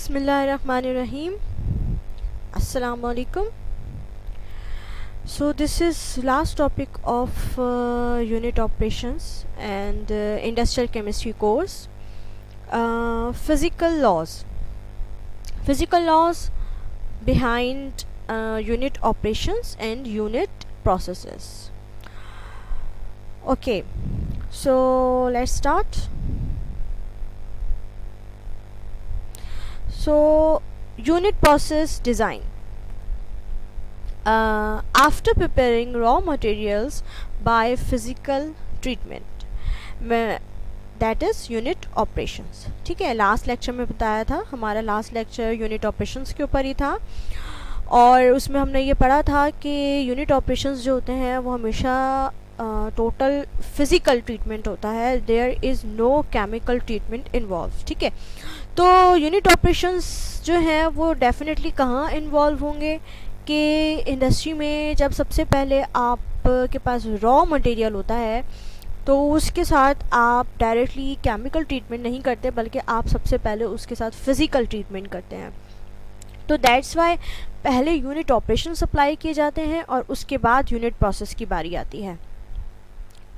Bismillahirrahmanirrahim. Assalamu alaikum. So this is last topic of unit operations and industrial chemistry course. Physical laws behind unit operations and unit processes. Okay, so let's start. So unit process design. After preparing raw materials by physical treatment, that is unit operations. ठीक है, last lecture में बताया था, हमारा last lecture unit operations के ऊपर ही था और उसमें हमने ये पढ़ा था कि यूनिट ऑपरेशंस जो होते हैं वो हमेशा टोटल फिज़िकल ट्रीटमेंट होता है. There is no chemical treatment involve. ठीक है, तो यूनिट ऑपरेशंस जो हैं वो डेफिनेटली कहाँ इन्वॉल्व होंगे कि इंडस्ट्री में जब सबसे पहले आपके पास रॉ मटेरियल होता है तो उसके साथ आप डायरेक्टली केमिकल ट्रीटमेंट नहीं करते बल्कि आप सबसे पहले उसके साथ फिज़िकल ट्रीटमेंट करते हैं. तो दैट्स वाई पहले यूनिट ऑपरेशन अप्लाई किए जाते हैं और उसके बाद यूनिट प्रोसेस की बारी आती है.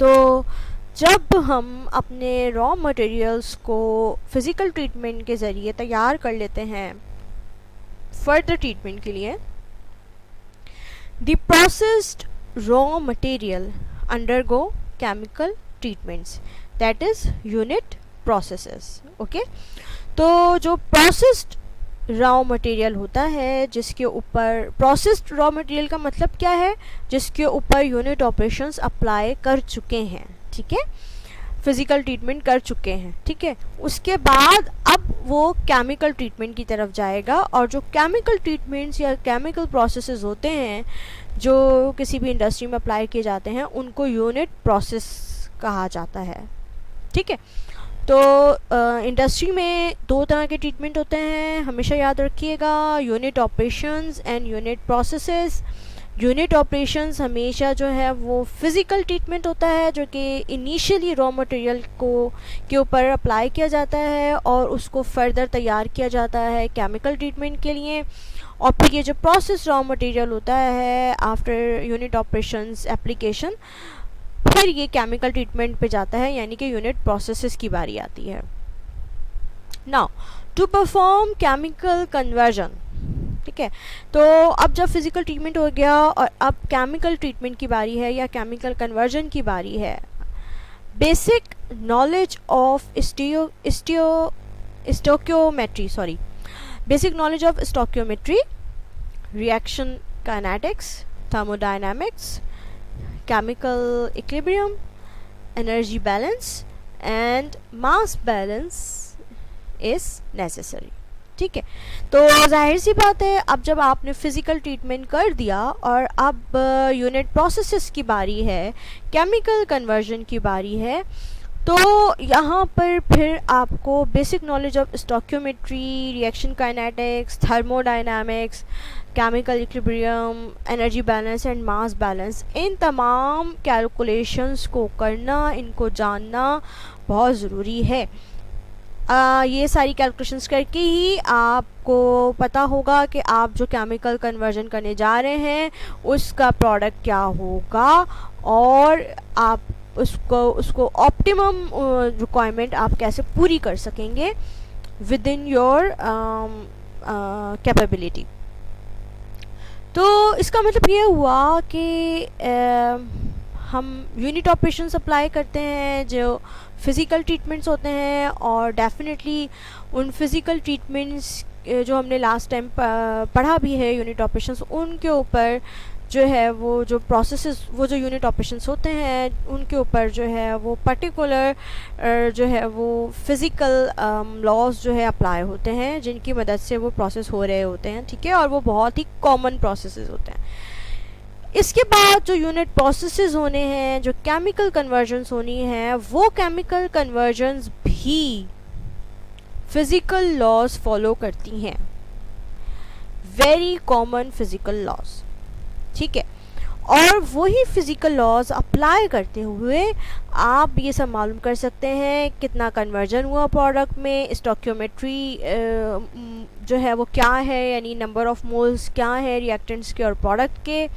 तो जब हम अपने रॉ मटेरियल्स को फिज़िकल ट्रीटमेंट के ज़रिए तैयार कर लेते हैं फर्दर ट्रीटमेंट के लिए, the processed raw material undergo chemical treatments, that is unit processes. Okay, तो जो processed raw material होता है जिसके ऊपर processed raw material का मतलब क्या है, जिसके ऊपर unit operations apply कर चुके हैं. ठीक है, फिज़िकल ट्रीटमेंट कर चुके हैं. ठीक है, उसके बाद अब वो केमिकल ट्रीटमेंट की तरफ जाएगा और जो केमिकल ट्रीटमेंट्स या केमिकल प्रोसेसेस होते हैं जो किसी भी इंडस्ट्री में अप्लाई किए जाते हैं उनको यूनिट प्रोसेस कहा जाता है. ठीक है, तो इंडस्ट्री में दो तरह के ट्रीटमेंट होते हैं, हमेशा याद रखिएगा, unit operations and unit processes. Unit operations हमेशा जो है वो फिज़िकल ट्रीटमेंट होता है जो कि इनिशियली रॉ मटेरियल के ऊपर अप्लाई किया जाता है और उसको फर्दर तैयार किया जाता है केमिकल ट्रीटमेंट के लिए. और फिर ये जो प्रोसेस रॉ मटेरियल होता है आफ्टर यूनिट ऑपरेशंस एप्लीकेशन, फिर ये केमिकल ट्रीटमेंट पे जाता है, यानी कि यूनिट प्रोसेसेस की बारी आती है. Now to perform chemical conversion. ठीक है, तो अब जब फिज़िकल ट्रीटमेंट हो गया और अब केमिकल ट्रीटमेंट की बारी है या केमिकल कन्वर्जन की बारी है. Basic knowledge of stoichiometry basic knowledge of stoichiometry, reaction kinetics, thermodynamics, chemical equilibrium, energy balance and mass balance is necessary. ठीक है, तो जाहिर सी बात है अब जब आपने फ़िज़िकल ट्रीटमेंट कर दिया और अब यूनिट प्रोसेसेस की बारी है, केमिकल कन्वर्जन की बारी है, तो यहाँ पर फिर आपको basic knowledge of stoichiometry, reaction kinetics, thermodynamics, chemical equilibrium, energy balance and mass balance, इन तमाम कैलकुलेशंस को करना, इनको जानना बहुत ज़रूरी है. ये सारी कैलकुलेशंस करके ही आपको पता होगा कि आप जो केमिकल कन्वर्जन करने जा रहे हैं उसका प्रोडक्ट क्या होगा और आप उसको ऑप्टिमम रिक्वायरमेंट आप कैसे पूरी कर सकेंगे विद इन योर कैपेबिलिटी. तो इसका मतलब ये हुआ कि हम यूनिट ऑपरेशंस अप्लाई करते हैं जो फ़िज़िकल ट्रीटमेंट्स होते हैं और डेफिनेटली उन फिज़िकल ट्रीटमेंट्स जो हमने लास्ट टाइम पढ़ा भी है यूनिट ऑपरेशंस, उनके ऊपर जो है वो जो प्रोसेसेस, वो जो यूनिट ऑपरेशंस होते हैं उनके ऊपर जो है वो पर्टिकुलर जो है वो फ़िज़िकल लॉज जो है अप्लाई होते हैं जिनकी मदद से वो प्रोसेस हो रहे होते हैं. ठीक है, और वो बहुत ही कॉमन प्रोसेसेस होते हैं. इसके बाद जो यूनिट प्रोसेसेस होने हैं, जो केमिकल कन्वर्जन्स होनी है, वो केमिकल कन्वर्जन्स भी फिज़िकल लॉज फॉलो करती हैं, वेरी कॉमन फिज़िकल लॉज. ठीक है, और वही फिज़िकल लॉज अप्लाई करते हुए आप ये सब मालूम कर सकते हैं कितना कन्वर्जन हुआ प्रोडक्ट में, स्टोइकियोमेट्री जो है वो क्या है, यानी नंबर ऑफ मोल्स क्या है रिएक्टेंट्स के और प्रोडक्ट के।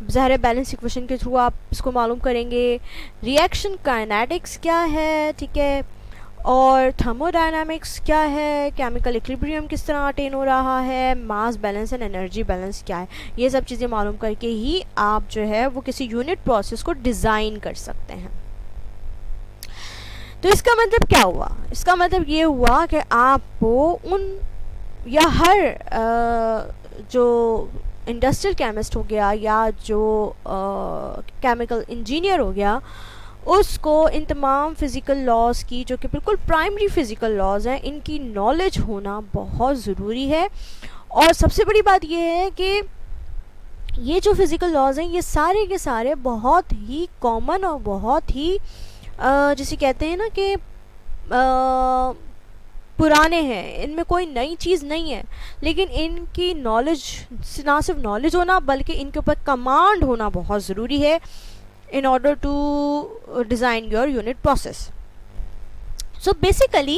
ज़ाहिर बैलेंस इक्वेशन के थ्रू आप इसको मालूम करेंगे। रिएक्शन काइनेटिक्स क्या है, ठीक है, और थर्मोडायनामिक्स क्या है, केमिकल इक्विलिब्रियम किस तरह अटेन हो रहा है, mass balance and energy balance क्या है। ये सब चीज़ें मालूम करके ही आप जो है वो किसी यूनिट प्रोसेस को डिज़ाइन कर सकते हैं। तो इसका मतलब क्या हुआ? इसका मतलब ये हुआ कि आपको उन या हर जो इंडस्ट्रियल केमिस्ट हो गया या जो केमिकल इंजीनियर हो गया, उसको इन तमाम फ़िज़िकल लॉज की, जो कि बिल्कुल प्राइमरी फ़िज़िकल लॉज हैं, इनकी नॉलेज होना बहुत ज़रूरी है। और सबसे बड़ी बात यह है कि ये जो फ़िज़िकल लॉज हैं ये सारे के सारे बहुत ही कॉमन और बहुत ही जिसे कहते हैं ना कि पुराने हैं, इनमें कोई नई चीज़ नहीं है, लेकिन इनकी नॉलेज, ना सिर्फ नॉलेज होना बल्कि इनके ऊपर कमांड होना बहुत ज़रूरी है in order to design your unit process. So basically,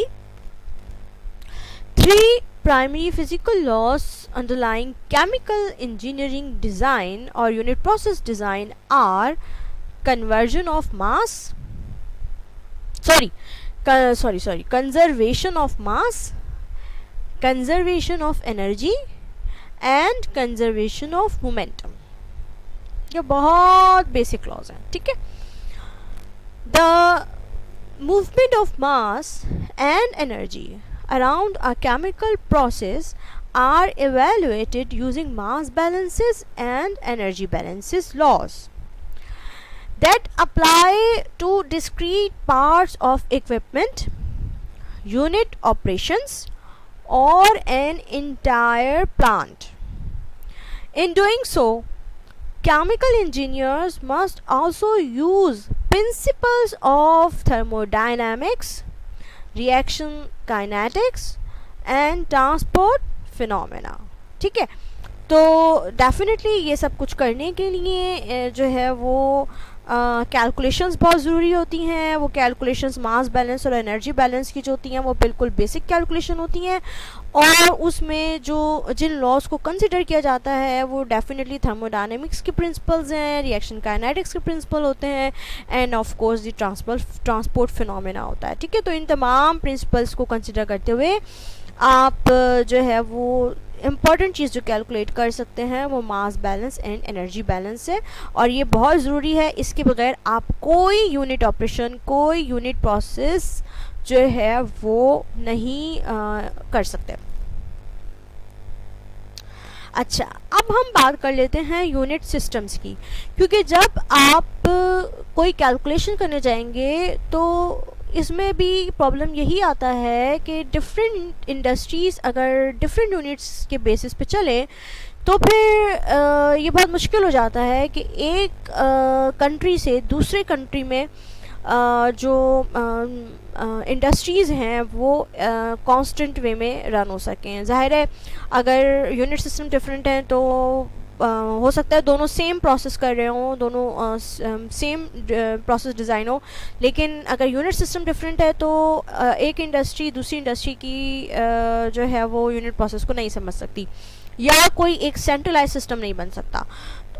three primary physical laws underlying chemical engineering design or unit process design are conversion of mass, conservation of mass, conservation of energy and conservation of momentum. ये बहुत basic laws हैं, ठीक है। The movement of mass and energy around a chemical process are evaluated using mass balances and energy balances laws that apply to discrete parts of equipment, unit operations or an entire plant. In doing so, chemical engineers must also use principles of thermodynamics, reaction kinetics and transport phenomena. ठीक है, तो definitely ये सब कुछ करने के लिए जो है वो कैलकुलेशंस बहुत ज़रूरी होती हैं। वो कैलकुलेशंस मास बैलेंस और एनर्जी बैलेंस की जो होती हैं वो बिल्कुल बेसिक कैलकुलेशन होती हैं, और उसमें जो जिन लॉज को कंसिडर किया जाता है वो डेफिनेटली थर्मोडायनेमिक्स के प्रिंसिपल्स हैं, रिएक्शन काइनेटिक्स के प्रिंसिपल होते हैं, end of course the transport phenomena होता है, ठीक है। तो इन तमाम प्रिंसिपल्स को कंसिडर करते हुए आप जो है वो इम्पॉर्टेंट चीज़ जो कैलकुलेट कर सकते हैं वो mass balance and energy balance है, और ये बहुत ज़रूरी है। इसके बगैर आप कोई यूनिट ऑपरेशन, कोई यूनिट प्रोसेस जो है वो नहीं कर सकते। अच्छा, अब हम बात कर लेते हैं यूनिट सिस्टम्स की, क्योंकि जब आप कोई कैलकुलेशन करने जाएंगे तो इसमें भी प्रॉब्लम यही आता है कि डिफरेंट इंडस्ट्रीज़ अगर डिफरेंट यूनिट्स के बेसिस पे चले तो फिर ये बहुत मुश्किल हो जाता है कि एक कंट्री से दूसरे कंट्री में जो इंडस्ट्रीज़ हैं वो कांस्टेंट वे में रन हो सकें। ज़ाहिर है अगर यूनिट सिस्टम डिफरेंट हैं तो हो सकता है दोनों सेम प्रोसेस कर रहे हों, दोनों सेम प्रोसेस डिज़ाइन हो, लेकिन अगर यूनिट सिस्टम डिफरेंट है तो एक इंडस्ट्री दूसरी इंडस्ट्री की जो है वो यूनिट प्रोसेस को नहीं समझ सकती, या कोई एक सेंट्रलाइज सिस्टम नहीं बन सकता।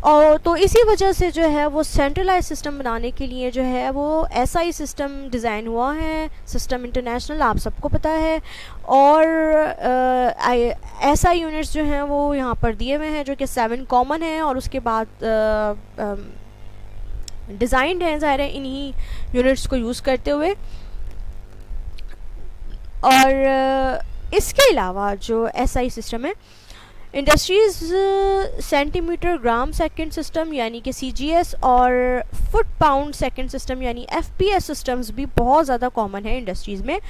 और तो इसी वजह से जो है वो सेंट्रलाइज सिस्टम बनाने के लिए जो है वो SI सिस्टम डिज़ाइन हुआ है, सिस्टम इंटरनेशनल, आप सबको पता है। और SI यूनिट्स जो हैं वो यहाँ पर दिए हुए हैं, जो कि 7 कॉमन हैं, और उसके बाद डिज़ाइंड हैं ज़ाहिर है इन्हीं यूनिट्स को यूज़ करते हुए। और इसके अलावा जो SI सिस्टम है, industries centimetre gram second system यानी कि CGS और फुट पाउंड सेकंड सिस्टम यानी FPS सिस्टम्स भी बहुत ज़्यादा कॉमन है इंडस्ट्रीज़ में,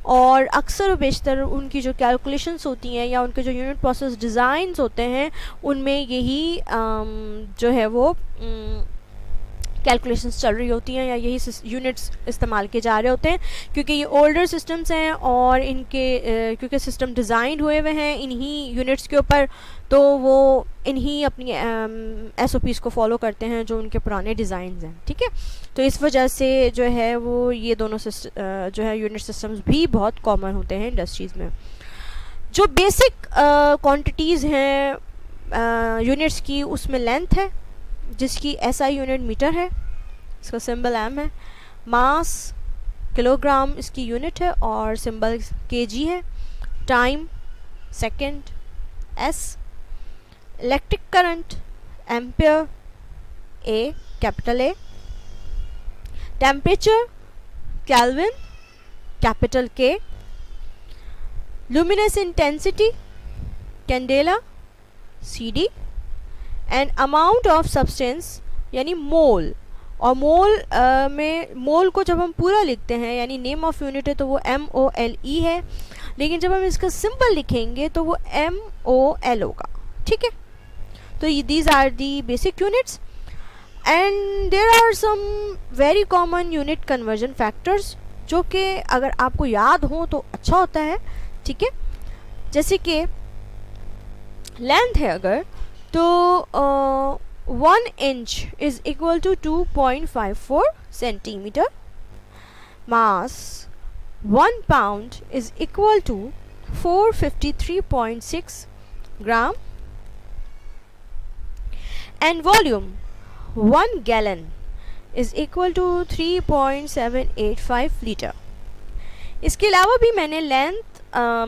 और अक्सर व बेशतर उनकी जो कैलकुलेशंस होती हैं या उनके जो यूनिट प्रोसेस डिज़ाइंस होते हैं उनमें यही जो है वो कैलकुलेशंस चल रही होती हैं या यही यूनिट्स इस्तेमाल किए जा रहे होते हैं, क्योंकि ये ओल्डर सिस्टम्स हैं और इनके क्योंकि सिस्टम डिज़ाइन हुए हुए हैं इन्हीं यूनिट्स के ऊपर, तो वो इन्हीं अपनी SOPs को फॉलो करते हैं जो उनके पुराने डिज़ाइन हैं, ठीक है। तो इस वजह से जो है वो ये दोनों जो है यूनिट सिस्टम्स भी बहुत कॉमन होते हैं इंडस्ट्रीज़ में। जो बेसिक क्वांटिटीज़ हैं यूनिट्स की, उसमें लेंथ है जिसकी SI यूनिट मीटर है, इसका सिंबल M है। मास किलोग्राम इसकी यूनिट है और सिंबल kg है। Time second S। Electric current ampere A, capital A। Temperature kelvin, capital K। Luminous intensity candela, CD। And amount of substance यानी मोल, और मोल में मोल को जब हम पूरा लिखते हैं यानी नेम ऑफ यूनिट है तो वो MOLE है, लेकिन जब हम इसका सिंबल लिखेंगे तो वो MOL होगा, ठीक है। तो these are the basic units and there are some very common unit conversion factors जो कि अगर आपको याद हो तो अच्छा होता है, ठीक है। जैसे कि लेंथ है अगर, तो 1 inch is equal to 2.54 centimetre. Mass 1 pound is equal to 453.6 gram and volume 1 gallon is equal to 3.785 litre. इसके अलावा भी मैंने लेंथ,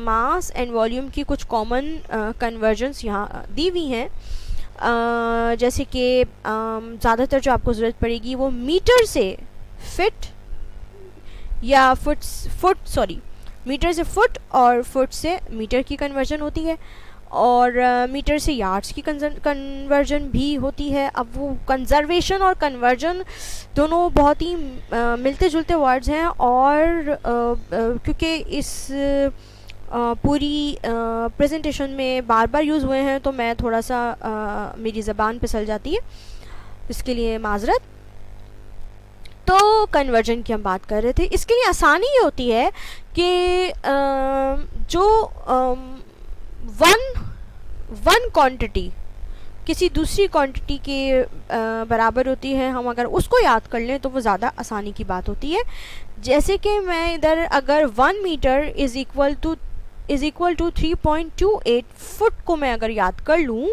मास एंड वॉल्यूम की कुछ कॉमन कन्वर्जन्स यहाँ दी हुई हैं, जैसे कि ज़्यादातर जो आपको ज़रूरत पड़ेगी वो मीटर से फिट या मीटर से फुट और फुट से मीटर की कन्वर्जन होती है, और मीटर से यार्ड्स की कन्वर्जन भी होती है। अब वो कंजर्वेशन और कन्वर्जन दोनों बहुत ही मिलते जुलते वर्ड्स हैं, और क्योंकि इस पूरी प्रेजेंटेशन में बार बार यूज़ हुए हैं तो मैं थोड़ा सा मेरी ज़बान फिसल जाती है, इसके लिए माजरत। तो कन्वर्जन की हम बात कर रहे थे। इसके लिए आसानी ये होती है कि जो वन क्वांटिटी किसी दूसरी क्वांटिटी के बराबर होती है, हम अगर उसको याद कर लें तो वो ज़्यादा आसानी की बात होती है। जैसे कि मैं इधर अगर 1 metre is equal to 3.28 foot को मैं अगर याद कर लूँ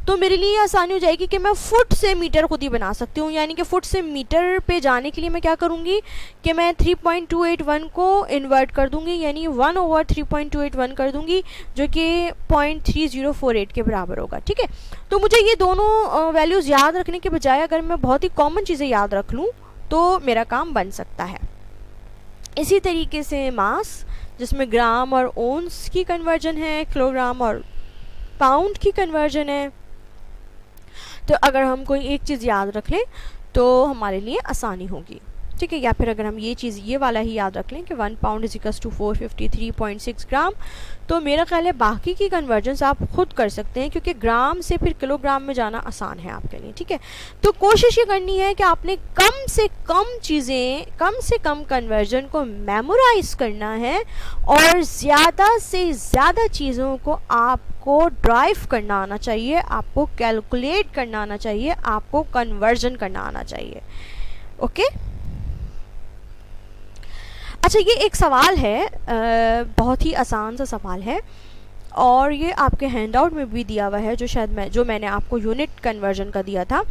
तो मेरे लिए आसानी हो जाएगी कि मैं फुट से मीटर खुद ही बना सकती हूँ। यानी कि फुट से मीटर पे जाने के लिए मैं क्या करूँगी कि मैं 3.281 को इन्वर्ट कर दूँगी, यानी 1/3.281 कर दूँगी, जो कि 0.3048 के बराबर होगा, ठीक है। तो मुझे ये दोनों वैल्यूज़ याद रखने के बजाय अगर मैं बहुत ही कॉमन चीज़ें याद रख लूँ तो मेरा काम बन सकता है। इसी तरीके से मास, जिसमें ग्राम और ओंस की कन्वर्जन है, किलोग्राम और पाउंड की कन्वर्जन है। तो अगर हम कोई एक चीज़ याद रख लें तो हमारे लिए आसानी होगी, ठीक है। या फिर अगर हम ये वाला ही याद रख लें कि 1 पाउंड इज इक्वल टू 453.6 ग्राम, तो मेरा ख्याल है बाकी की कन्वर्जन्स आप खुद कर सकते हैं, क्योंकि ग्राम से फिर किलोग्राम में जाना आसान है आपके लिए, ठीक है। तो कोशिश ये करनी है कि आपने कम से कम चीज़ें, कम से कम कन्वर्जन को मेमोराइज करना है, और ज़्यादा से ज़्यादा चीज़ों को आपको ड्राइव करना आना चाहिए, आपको कैलकुलेट करना आना चाहिए, आपको कन्वर्जन करना आना चाहिए, ओके। अच्छा, ये एक सवाल है, बहुत ही आसान सा सवाल है, और ये आपके हैंडआउट में भी दिया हुआ है, जो मैंने आपको यूनिट कन्वर्जन का दिया था।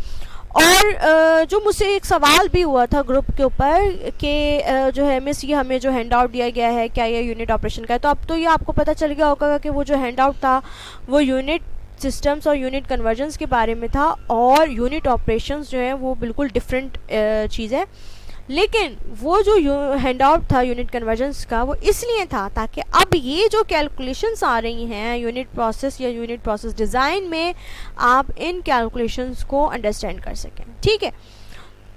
और जो मुझसे एक सवाल भी हुआ था ग्रुप के ऊपर कि जो है मिस, ये हमें जो हैंडआउट दिया गया है क्या ये यूनिट ऑपरेशन का है। तो अब तो ये आपको पता चल गया होगा कि वो जो हैंडआउट था वो यूनिट सिस्टम्स और यूनिट कन्वर्जन्स के बारे में था, और यूनिट ऑपरेशंस जो है वो बिल्कुल डिफरेंट चीज़ है। लेकिन वो जो हैंडआउट था यूनिट कन्वर्जन्स का, वो इसलिए था ताकि अब ये जो कैलकुलेशंस आ रही हैं यूनिट प्रोसेस या यूनिट प्रोसेस डिज़ाइन में, आप इन कैलकुलेशंस को अंडरस्टैंड कर सकें, ठीक है।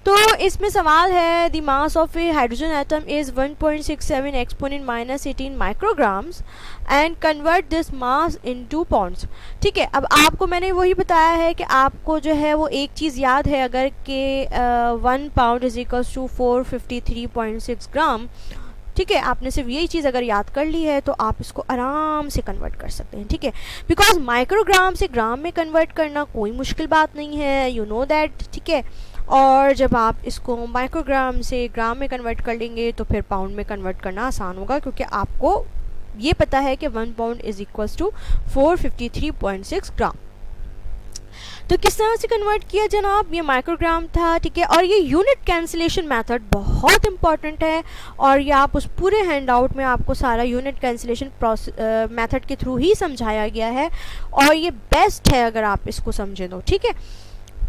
तो इसमें सवाल है the mass of A hydrogen atom is 1.67 exponent minus 18 micrograms and convert this mass into pounds. ठीक है, अब आपको मैंने वही बताया है कि आपको जो है वो एक चीज़ याद है, अगर कि 1 पाउंड इज इक्वल्स टू 453.6 ग्राम। ठीक है, आपने सिर्फ यही चीज़ अगर याद कर ली है तो आप इसको आराम से कन्वर्ट कर सकते हैं। ठीक है, बिकॉज माइक्रोग्राम से ग्राम में कन्वर्ट करना कोई मुश्किल बात नहीं है, यू नो दैट। ठीक है, और जब आप इसको माइक्रोग्राम से ग्राम में कन्वर्ट कर लेंगे तो फिर पाउंड में कन्वर्ट करना आसान होगा, क्योंकि आपको ये पता है कि 1 पाउंड इज इक्वल्स टू 453.6 ग्राम। तो किस तरह से कन्वर्ट किया जनाब, ये माइक्रोग्राम था। ठीक है, और ये यूनिट कैंसिलेशन मेथड बहुत इंपॉर्टेंट है, और ये आप उस पूरे हैंड आउट में आपको सारा यूनिट कैंसिलेशन मेथड के थ्रू ही समझाया गया है, और ये बेस्ट है अगर आप इसको समझें तो। ठीक है,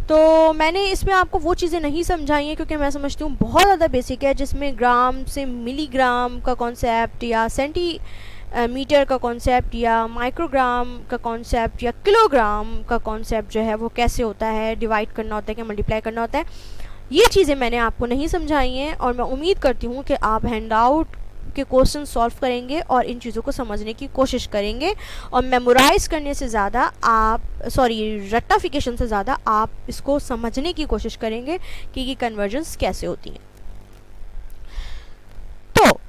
तो मैंने इसमें आपको वो चीज़ें नहीं समझाई हैं क्योंकि मैं समझती हूँ बहुत ज़्यादा बेसिक है, जिसमें ग्राम से मिलीग्राम का कॉन्सेप्ट या सेंटीमीटर का कॉन्सेप्ट या माइक्रोग्राम का कॉन्सेप्ट या किलोग्राम का कॉन्सेप्ट जो है वो कैसे होता है, डिवाइड करना होता है क्या मल्टीप्लाई करना होता है, ये चीज़ें मैंने आपको नहीं समझाई हैं। और मैं उम्मीद करती हूँ कि आप हैंड आउट के क्वेश्चन सॉल्व करेंगे और इन चीज़ों को समझने की कोशिश करेंगे, और मेमोराइज करने से ज़्यादा आप रट्टाफिकेशन से ज़्यादा आप इसको समझने की कोशिश करेंगे कि ये कन्वर्जन्स कैसे होती हैं। तो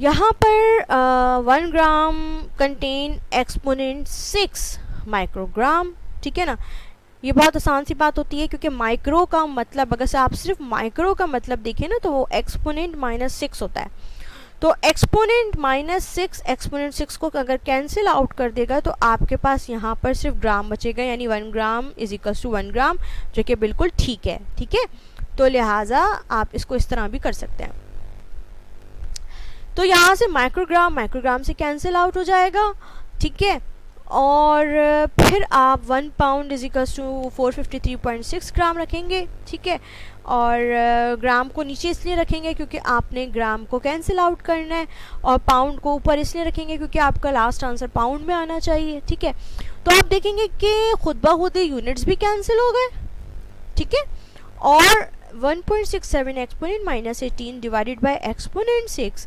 यहाँ पर 1 ग्राम कंटेन एक्सपोनेंट 6 माइक्रोग्राम। ठीक है ना, ये बहुत आसान सी बात होती है, क्योंकि माइक्रो का मतलब, अगर से आप सिर्फ माइक्रो का मतलब देखें ना, तो वो एक्सपोनेंट -6 होता है। तो एक्सपोनेंट -6 एक्सपोनेंट 6 को अगर कैंसिल आउट कर देगा तो आपके पास यहाँ पर सिर्फ ग्राम बचेगा, यानी 1 ग्राम इज इक्वल्स टू 1 ग्राम, जो कि बिल्कुल ठीक है। ठीक है, तो लिहाजा आप इसको इस तरह भी कर सकते हैं। तो यहाँ से माइक्रोग्राम से कैंसिल आउट हो जाएगा। ठीक है, और फिर आप 1 पाउंड इज इक्वल्स टू 453.6 ग्राम रखेंगे। ठीक है, और ग्राम को नीचे इसलिए रखेंगे क्योंकि आपने ग्राम को कैंसिल आउट करना है, और पाउंड को ऊपर इसलिए रखेंगे क्योंकि आपका लास्ट आंसर पाउंड में आना चाहिए। ठीक है, तो आप देखेंगे कि खुद ब खुद यूनिट्स भी कैंसिल हो गए। ठीक है, और 1.67 exponent -18 divided by exponent 6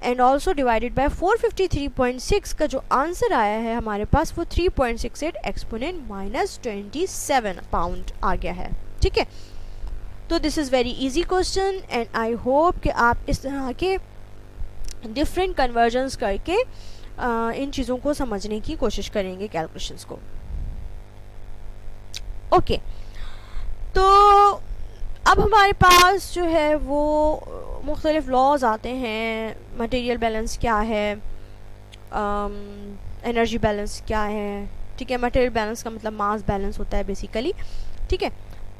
and also divided by 453.6 का जो आंसर आया है हमारे पास वो 3.68 एक्सपोनेंट -27 पाउंड आ गया है। ठीक है, तो this is very easy question, and I hope कि आप इस तरह के डिफरेंट कन्वर्जन्स करके इन चीज़ों को समझने की कोशिश करेंगे, कैलकुलेशंस को। ओके, तो अब हमारे पास जो है वो मुख्तलिफ लॉज आते हैं। मटेरियल बैलेंस क्या है, एनर्जी बैलेंस क्या है। ठीक है, मटेरियल बैलेंस का मतलब मास बैलेंस होता है बेसिकली। ठीक है,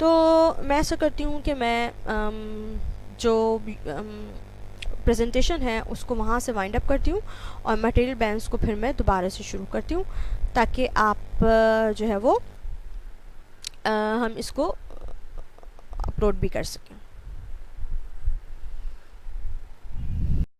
तो मैं ऐसा करती हूँ कि मैं जो प्रेजेंटेशन है उसको वहाँ से वाइंड अप करती हूँ, और मटेरियल बैलेंस को फिर मैं दोबारा से शुरू करती हूँ, ताकि आप जो है वो हम इसको अपलोड भी कर सकें।